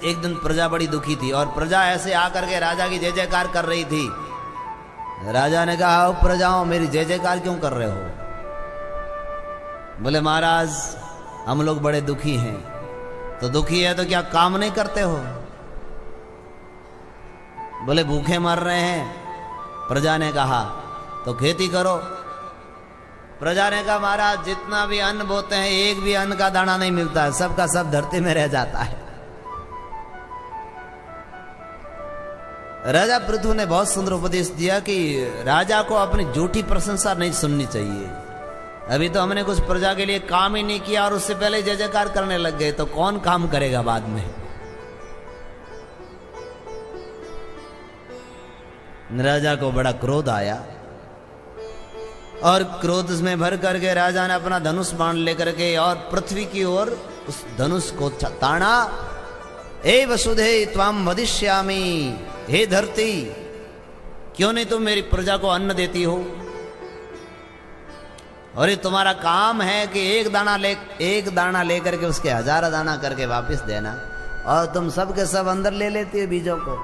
एक दिन प्रजा बड़ी दुखी थी और प्रजा ऐसे आकर के राजा की जय जयकार कर रही थी। राजा ने कहा, प्रजाओं मेरी जय जयकार क्यों कर रहे हो? बोले महाराज हम लोग बड़े दुखी हैं। तो दुखी है तो क्या काम नहीं करते हो? बोले भूखे मर रहे हैं। प्रजा ने कहा तो खेती करो। प्रजा ने कहा महाराज जितना भी अन्न बोते हैं एक भी अन्न का दाना नहीं मिलता है, सबका सब धरती में रह जाता है। राजा पृथु ने बहुत सुंदर उपदेश दिया कि राजा को अपनी झूठी प्रशंसा नहीं सुननी चाहिए। अभी तो हमने कुछ प्रजा के लिए काम ही नहीं किया और उससे पहले जय जयकार करने लग गए, तो कौन काम करेगा बाद में? राजा को बड़ा क्रोध आया और क्रोध में भर करके राजा ने अपना धनुष बाण लेकर के और पृथ्वी की ओर उस धनुष को ताना। हे वसुधे त्वाम वदिष्यामि, हे धरती क्यों नहीं तुम मेरी प्रजा को अन्न देती हो? और ये तुम्हारा काम है कि एक दाना लेकर के उसके 1000 दाना करके वापस देना, और तुम सब के सब अंदर ले लेती हो बीजों को।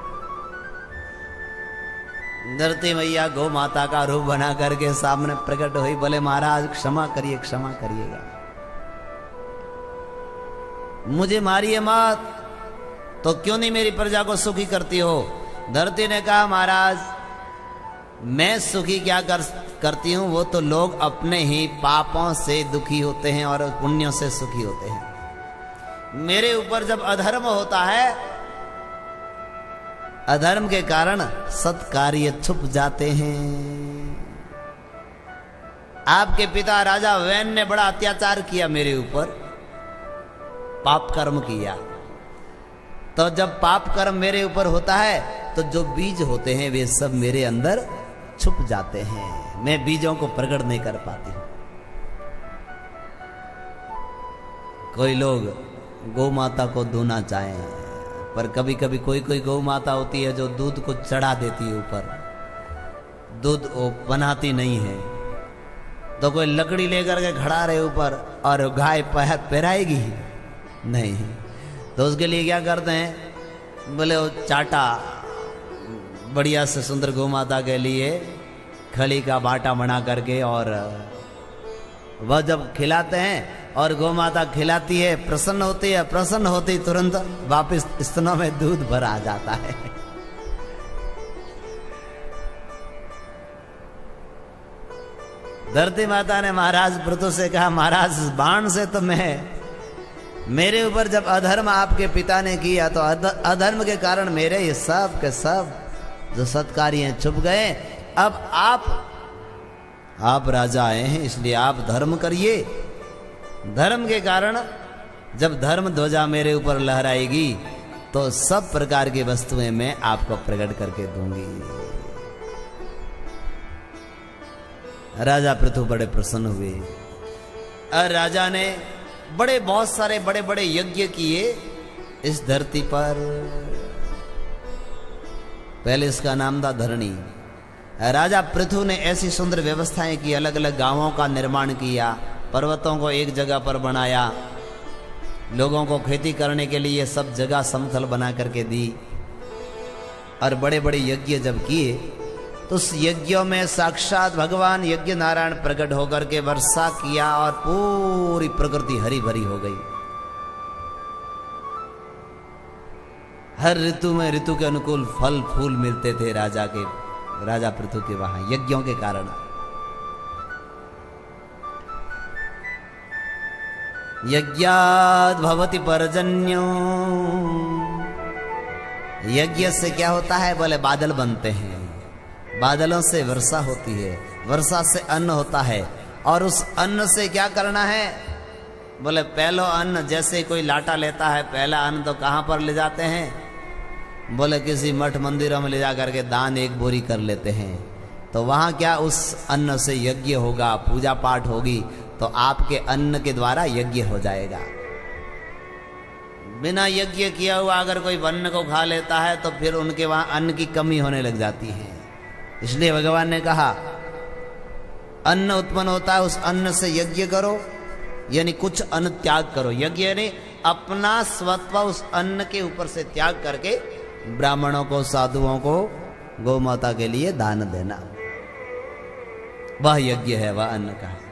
धरती मैया गौ माता का रूप बना करके सामने प्रकट हुई। बोले महाराज क्षमा करिए, क्षमा करिएगा, मुझे मारिए मत। तो क्यों नहीं मेरी प्रजा को सुखी करती हो? धरती ने कहा महाराज मैं सुखी क्या करती हूं, वो तो लोग अपने ही पापों से दुखी होते हैं और पुण्यों से सुखी होते हैं। मेरे ऊपर जब अधर्म होता है, अधर्म के कारण सत्कार्य छुप जाते हैं। आपके पिता राजा वैन ने बड़ा अत्याचार किया मेरे ऊपर, पाप कर्म किया। तो जब पाप कर्म मेरे ऊपर होता है तो जो बीज होते हैं वे सब मेरे अंदर छुप जाते हैं, मैं बीजों को प्रकट नहीं कर पाती हूं। कोई लोग गौ माता को दूना चाहें, पर कभी कभी कोई गौ माता होती है जो दूध को चढ़ा देती है ऊपर, दूध वो बनाती नहीं है। तो कोई लकड़ी लेकर के खड़ा रहे ऊपर और गाय पैराएगी नहीं, तो उसके लिए क्या करते हैं? बोले वो चाटा बढ़िया से सुंदर गौ माता के लिए खली का बाटा बना करके, और वह जब खिलाते हैं और गौ माता खिलाती है, प्रसन्न होती है, प्रसन्न होती तुरंत वापस स्तनों में दूध भर आ जाता है। धरती माता ने महाराज पृथु से कहा महाराज बाण से तो मेरे ऊपर जब अधर्म आपके पिता ने किया तो अधर्म के कारण मेरे ये सब के सब जो सत्कार्य छुप गए। अब आप राजा आए हैं इसलिए आप धर्म करिए। धर्म के कारण जब धर्म ध्वजा मेरे ऊपर लहराएगी तो सब प्रकार की वस्तुएं मैं आपको प्रकट करके दूंगी। राजा पृथु बड़े प्रसन्न हुए और राजा ने बहुत सारे बड़े बड़े यज्ञ किए इस धरती पर। पहले इसका नाम था धरणी। राजा पृथु ने ऐसी सुंदर व्यवस्थाएं की, अलग अलग गांवों का निर्माण किया, पर्वतों को एक जगह पर बनाया, लोगों को खेती करने के लिए सब जगह समतल बना करके दी, और बड़े बड़े यज्ञ जब किए तो उस यज्ञों में साक्षात भगवान यज्ञ नारायण प्रकट होकर के वर्षा किया और पूरी प्रकृति हरी भरी हो गई। हर ऋतु में ऋतु के अनुकूल फल फूल मिलते थे राजा पृथु के वहां यज्ञों के कारण। यज्ञात् भवति पर्जन्यो, यज्ञ से क्या होता है? बोले बादल बनते हैं, बादलों से वर्षा होती है, वर्षा से अन्न होता है, और उस अन्न से क्या करना है? बोले पहला अन्न, जैसे कोई लाटा लेता है पहला अन्न तो कहां पर ले जाते हैं? बोले किसी मठ मंदिरों में ले जा करके दान एक बोरी कर लेते हैं। तो वहां क्या उस अन्न से यज्ञ होगा, पूजा पाठ होगी, तो आपके अन्न के द्वारा यज्ञ हो जाएगा। बिना यज्ञ किया हुआ अगर कोई अन्न को खा लेता है तो फिर उनके वहां अन्न की कमी होने लग जाती है। इसलिए भगवान ने कहा अन्न उत्पन्न होता है, उस अन्न से यज्ञ करो, यानी कुछ अन्न त्याग करो। यज्ञ यानी अपना स्वत्व उस अन्न के ऊपर से त्याग करके ब्राह्मणों को, साधुओं को, गौ माता के लिए दान देना, वह यज्ञ है, वह अन्न का है।